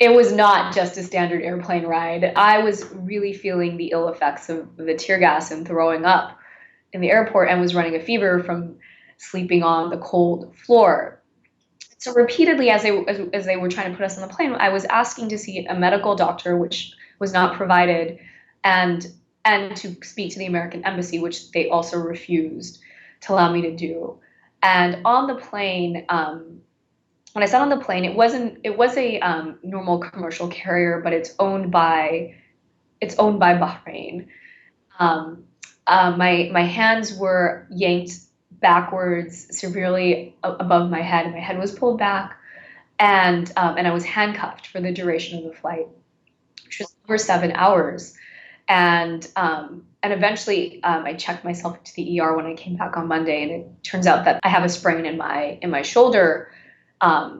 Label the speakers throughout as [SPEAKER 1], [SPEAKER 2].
[SPEAKER 1] It was not just a standard airplane ride. I was really feeling the ill effects of the tear gas and throwing up in the airport and was running a fever from sleeping on the cold floor. So repeatedly, as they were trying to put us on the plane, I was asking to see a medical doctor, which was not provided, and and to speak to the American embassy, which they also refused to allow me to do. And on the plane, when I sat on the plane, it was a normal commercial carrier, but it's owned by Bahrain. Um, my hands were yanked backwards severely above my head. My head was pulled back, and I was handcuffed for the duration of the flight, which was over 7 hours. And eventually, I checked myself into the ER when I came back on Monday, and it turns out that I have a sprain in my shoulder,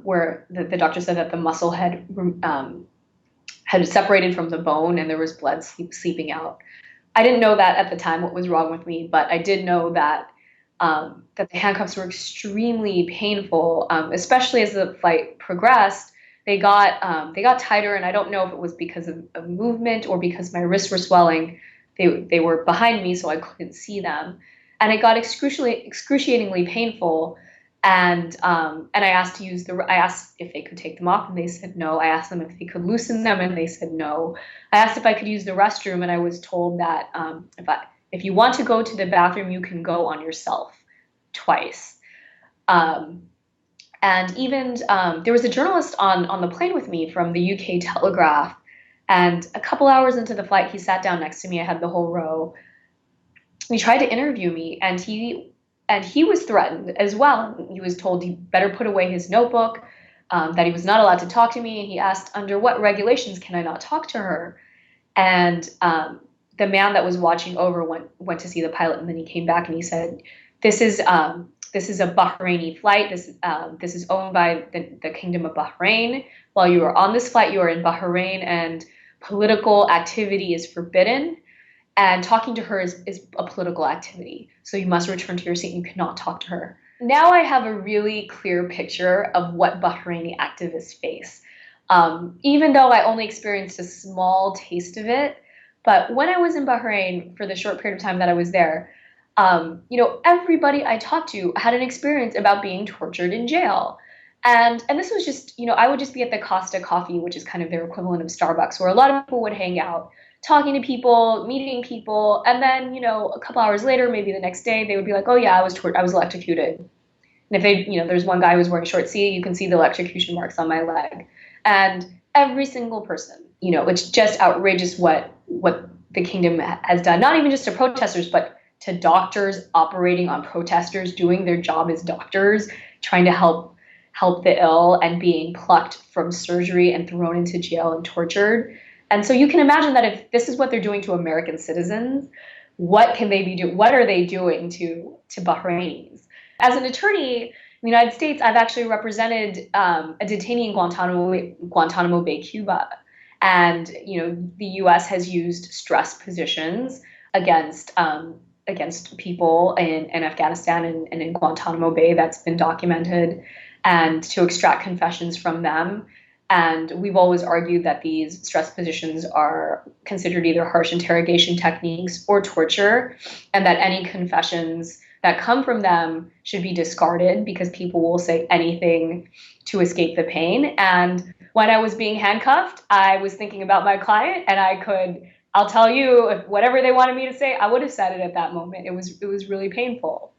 [SPEAKER 1] where the doctor said that the muscle had separated from the bone, and there was blood seeping out. I didn't know that at the time what was wrong with me, but I did know that that the handcuffs were extremely painful, especially as the flight progressed. They got tighter, and I don't know if it was because of movement or because my wrists were swelling. They were behind me, so I couldn't see them, and it got excruciatingly painful. And I asked if they could take them off, and they said no. I asked them if they could loosen them, and they said no. I asked if I could use the restroom, and I was told that if you want to go to the bathroom, you can go on yourself twice. Um, and even there was a journalist on the plane with me from the UK Telegraph, and a couple hours into the flight, he sat down next to me. I had the whole row. He tried to interview me, and he was threatened as well. He was told he better put away his notebook, that he was not allowed to talk to me. And he asked, under what regulations can I not talk to her? And the man that was watching over went to see the pilot, and then he came back and he said, this is a Bahraini flight. This is owned by the Kingdom of Bahrain. While you are on this flight, you are in Bahrain, and political activity is forbidden. And talking to her is a political activity. So you must return to your seat. You cannot talk to her. Now I have a really clear picture of what Bahraini activists face. Even though I only experienced a small taste of it, but when I was in Bahrain for the short period of time that I was there, everybody I talked to had an experience about being tortured in jail. And this was just, I would just be at the Costa Coffee, which is kind of their equivalent of Starbucks, where a lot of people would hang out, talking to people, meeting people, and then, a couple hours later, maybe the next day, they would be like, "Oh yeah, I was electrocuted." And if there's one guy who was wearing a short sleeve, you can see the electrocution marks on my leg. And every single person, it's just outrageous what the kingdom has done, not even just to protesters, but to doctors operating on protesters, doing their job as doctors, trying to help the ill, and being plucked from surgery and thrown into jail and tortured. And so you can imagine that if this is what they're doing to American citizens, what can they be doing? What are they doing to Bahrainis? As an attorney in the United States, I've actually represented a detainee in Guantanamo Bay, Cuba, and the U.S. has used stress positions against against people in Afghanistan and in Guantanamo Bay. That's been documented, and to extract confessions from them. And we've always argued that these stress positions are considered either harsh interrogation techniques or torture, and that any confessions that come from them should be discarded because people will say anything to escape the pain. And when I was being handcuffed, I was thinking about my client, and I'll tell you, if whatever they wanted me to say, I would have said it at that moment. It was really painful.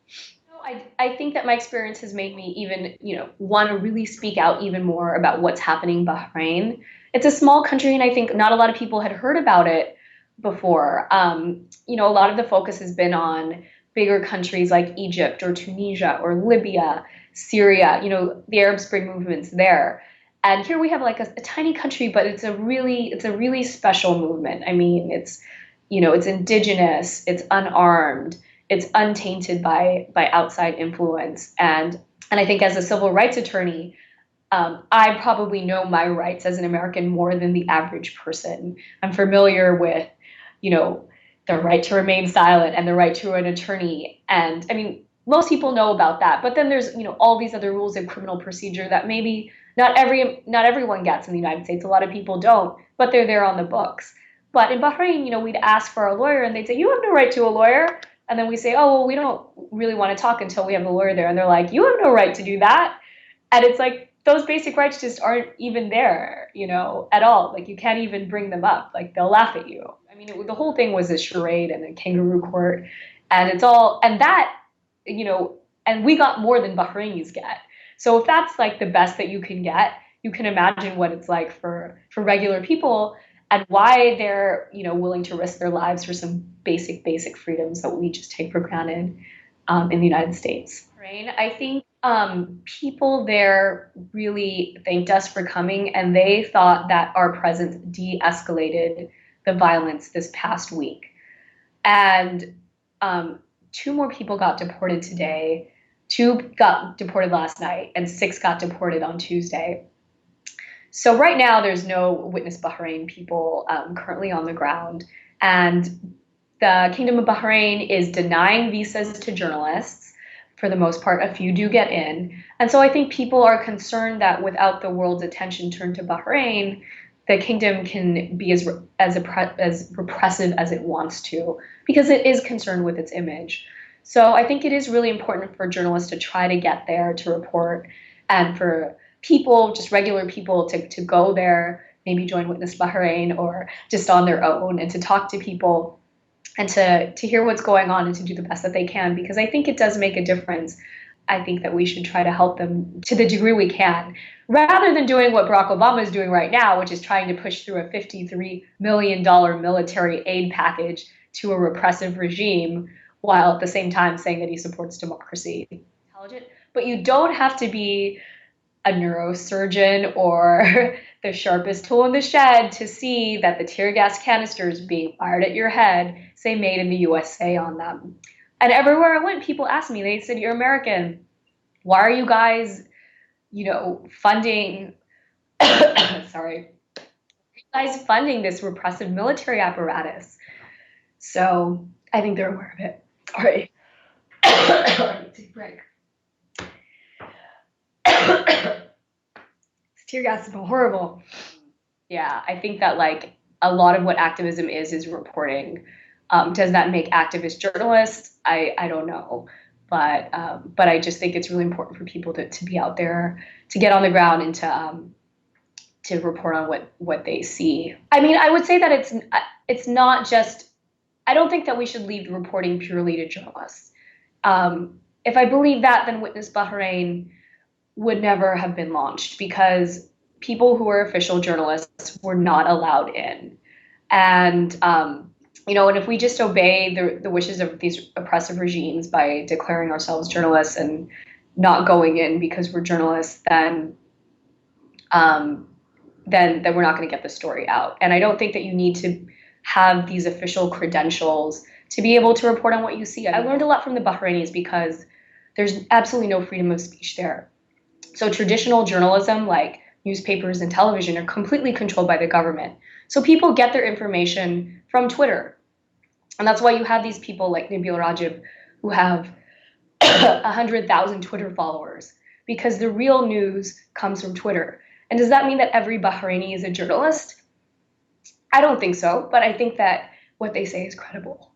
[SPEAKER 1] I think that my experience has made me even, want to really speak out even more about what's happening in Bahrain. It's a small country, and I think not a lot of people had heard about it before. A lot of the focus has been on bigger countries like Egypt or Tunisia or Libya, Syria, the Arab Spring movements there. And here we have like a tiny country, but it's a really special movement. I mean, it's indigenous, it's unarmed, it's untainted by outside influence. And I think as a civil rights attorney, I probably know my rights as an American more than the average person. I'm familiar with, the right to remain silent and the right to an attorney. And I mean, most people know about that. But then there's, all these other rules of criminal procedure that maybe Not everyone gets in the United States. A lot of people don't, but they're there on the books. But in Bahrain, we'd ask for a lawyer and they'd say, "You have no right to a lawyer." And then we say, "Oh, well, we don't really want to talk until we have a lawyer there." And they're like, "You have no right to do that." And it's like those basic rights just aren't even there, at all. Like you can't even bring them up. Like they'll laugh at you. I mean, the whole thing was a charade and a kangaroo court, and it's all and that, you know, and we got more than Bahrainis get. So if that's like the best that you can get, you can imagine what it's like for regular people and why they're willing to risk their lives for some basic freedoms that we just take for granted in the United States. Right? I think people there really thanked us for coming, and they thought that our presence de-escalated the violence this past week. And two more people got deported today. Two got deported last night, and six got deported on Tuesday. So right now, there's no Witness Bahrain people currently on the ground, and the Kingdom of Bahrain is denying visas to journalists. For the most part, a few do get in, and so I think people are concerned that without the world's attention turned to Bahrain, the kingdom can be as repressive as it wants to because it is concerned with its image. So I think it is really important for journalists to try to get there to report, and for people, just regular people, to go there, maybe join Witness Bahrain or just on their own, and to talk to people and to hear what's going on and to do the best that they can, because I think it does make a difference. I think that we should try to help them to the degree we can, rather than doing what Barack Obama is doing right now, which is trying to push through a $53 million military aid package to a repressive regime, while at the same time saying that he supports democracy. Intelligent, but you don't have to be a neurosurgeon or the sharpest tool in the shed to see that the tear gas canisters being fired at your head say "Made in the USA" on them. And everywhere I went, people asked me, they said, "You're American. Why are you guys, funding, sorry, you guys funding this repressive military apparatus?" So I think they're aware of it. All right. Take a break. Tear gas has been horrible. Yeah, I think that like a lot of what activism is reporting. Does that make activist journalists? I don't know, but I just think it's really important for people to be out there, to get on the ground, and to report on what they see. I mean, I would say that it's not just. I don't think that we should leave the reporting purely to journalists. If I believe that, then Witness Bahrain would never have been launched, because people who are official journalists were not allowed in. And, and if we just obey the wishes of these oppressive regimes by declaring ourselves journalists and not going in because we're journalists, then we're not going to get the story out. And I don't think that you need to have these official credentials to be able to report on what you see. I learned a lot from the Bahrainis because there's absolutely no freedom of speech there. So traditional journalism, like newspapers and television, are completely controlled by the government. So people get their information from Twitter. And that's why you have these people like Nabil Rajib who have 100,000 Twitter followers, because the real news comes from Twitter. And does that mean that every Bahraini is a journalist? I don't think so, but I think that what they say is credible.